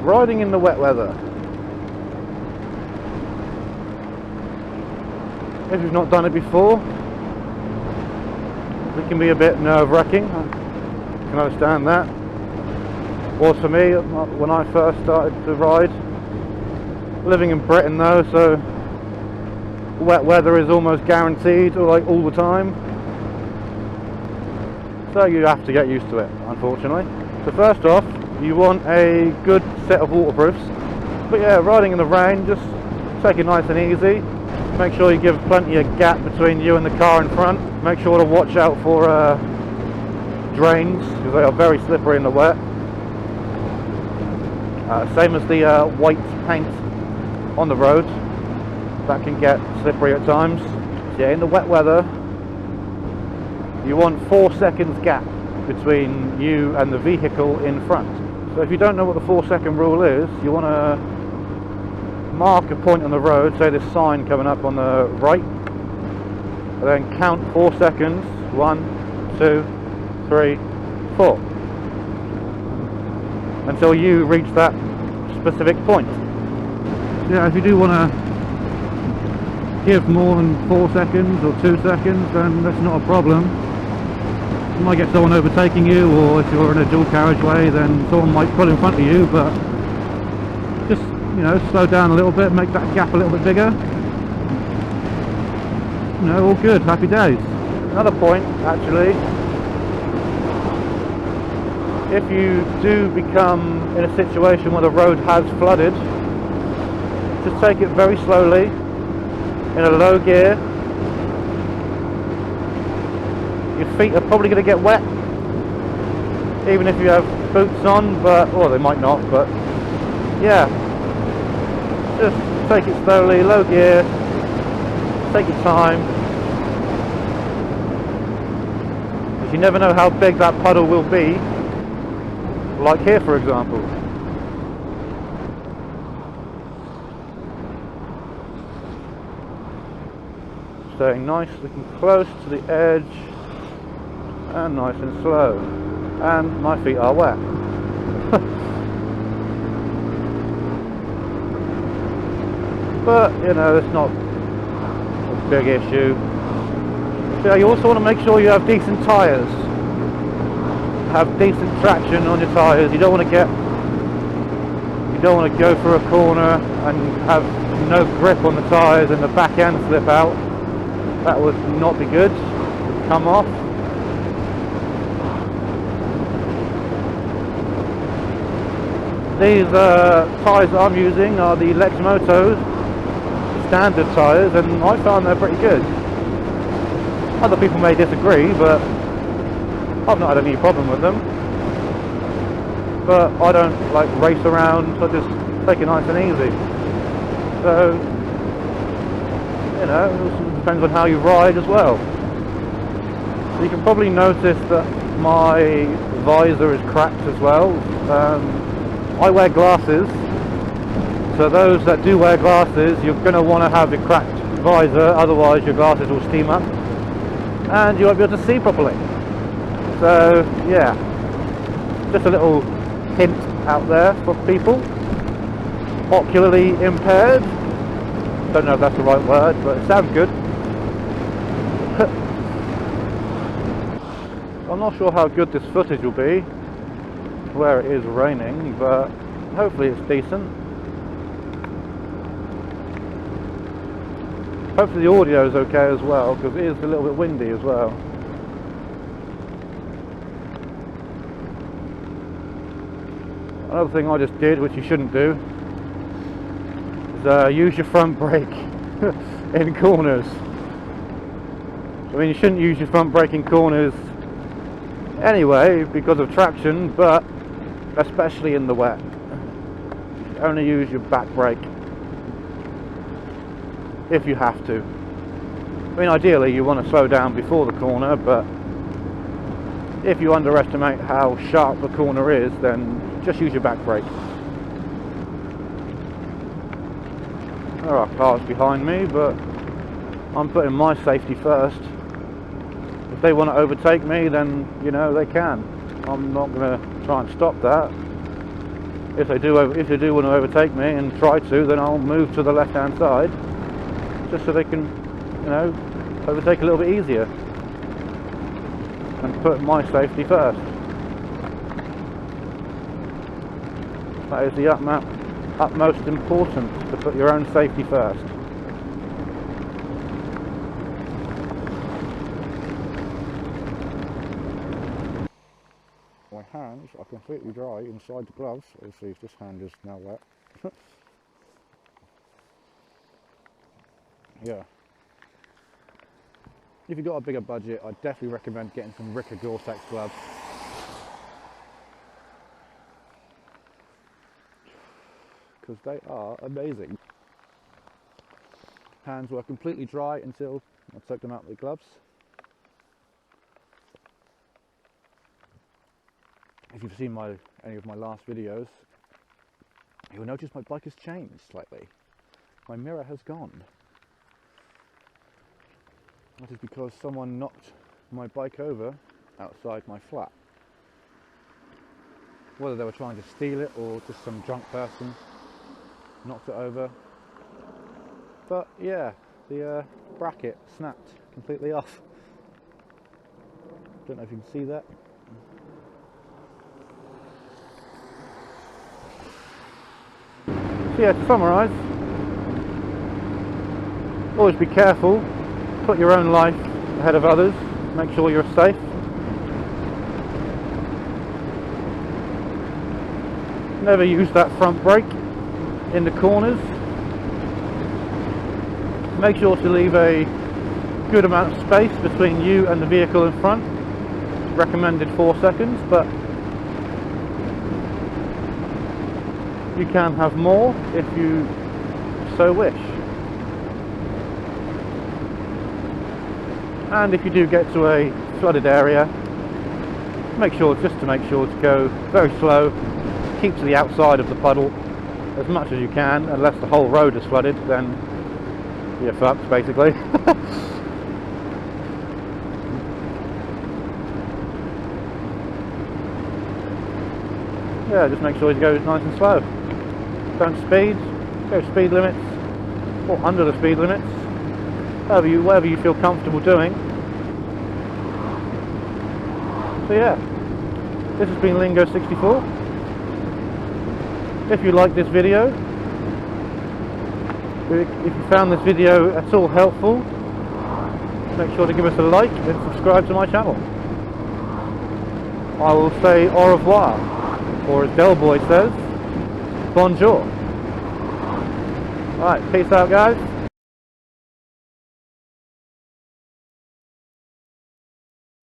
riding in the wet weather. If you've not done it before, it can be a bit nerve-wracking. I can understand that. Was for me when I first started to ride. Living in Britain though, so wet weather is almost guaranteed, or like all the time. So you have to get used to it, unfortunately. So first off, you want a good set of waterproofs. But yeah, riding in the rain, just take it nice and easy. Make sure you give plenty of gap between you and the car in front. Make sure to watch out for drains, because they are very slippery in the wet. Same as the white paint on the road, that can get slippery at times. So yeah, in the wet weather, you want 4 seconds gap between you and the vehicle in front. So if you don't know what the 4-second rule is, you want to mark a point on the road, say this sign coming up on the right, and then count 4 seconds, 1, 2, 3, 4, until you reach that specific point. Yeah, if you do want to give more than 4 seconds or 2 seconds, then that's not a problem. You might get someone overtaking you, or if you're in a dual carriageway, then someone might pull in front of you, but just, you know, slow down a little bit, make that gap a little bit bigger. You know, all good, happy days. Another point, actually, if you do become in a situation where the road has flooded, just take it very slowly, in a low gear. Your feet are probably going to get wet, even if you have boots on, but, or they might not, but yeah, just take it slowly, low gear, take your time, because you never know how big that puddle will be, like here for example. Staying nice, looking close to the edge, and nice and slow, and my feet are wet. But you know, it's not a big issue. So you also want to make sure you have decent tyres, have decent traction on your tyres. You don't want to go through a corner and have no grip on the tyres and the back end slip out. That would not be good. Come off. These tyres that I'm using are the Lexmoto standard tyres, and I found they're pretty good. Other people may disagree, but I've not had any problem with them. But I don't like race around, so I just take it nice and easy. So, you know, it depends on how you ride as well. So you can probably notice that my visor is cracked as well. I wear glasses, so those that do wear glasses, you're going to want to have a cracked visor, otherwise your glasses will steam up and you won't be able to see properly. So yeah, just a little hint out there for people ocularly impaired. Don't know if that's the right word, but it sounds good. I'm not sure how good this footage will be where it is raining, but hopefully it's decent. Hopefully the audio is okay as well, because it is a little bit windy as well. Another thing I just did, which you shouldn't do, is use your front brake in corners. I mean, you shouldn't use your front brake in corners anyway because of traction, but especially in the wet. You should only use your back brake if you have to. I mean, ideally you want to slow down before the corner, but if you underestimate how sharp the corner is, then just use your back brake. There are cars behind me, but I'm putting my safety first. If they want to overtake me, then, you know, they can. I'm not going to try and stop that. if they do want to overtake me and try to, then I'll move to the left hand side, just so they can, you know, overtake a little bit easier and put my safety first. That is the utmost importance, to put your own safety first. My hands are completely dry inside the gloves. Obviously this hand is now wet. Yeah. If you've got a bigger budget, I'd definitely recommend getting some Richa Gore-Tex gloves. Because they are amazing. Hands were completely dry until I took them out of the gloves. If you've seen any of my last videos, you'll notice my bike has changed slightly. My mirror has gone. That is because someone knocked my bike over outside my flat. Whether they were trying to steal it or just some drunk person knocked it over. But yeah, the bracket snapped completely off. Don't know if you can see that. So yeah, to summarise, always be careful, put your own life ahead of others, make sure you're safe. Never use that front brake in the corners. Make sure to leave a good amount of space between you and the vehicle in front. Recommended 4 seconds, but you can have more if you so wish. And if you do get to a flooded area, make sure to go very slow, keep to the outside of the puddle as much as you can, unless the whole road is flooded, then you're fucked basically. Yeah, just make sure you go nice and slow. Don't speed, go speed limits or under the speed limits, whatever you feel comfortable doing. So yeah, this has been Lingo64. If you like this video, if you found this video at all helpful, make sure to give us a like and subscribe to my channel. I will say au revoir, or as Del Boy says, bonjour. Alright, peace out guys.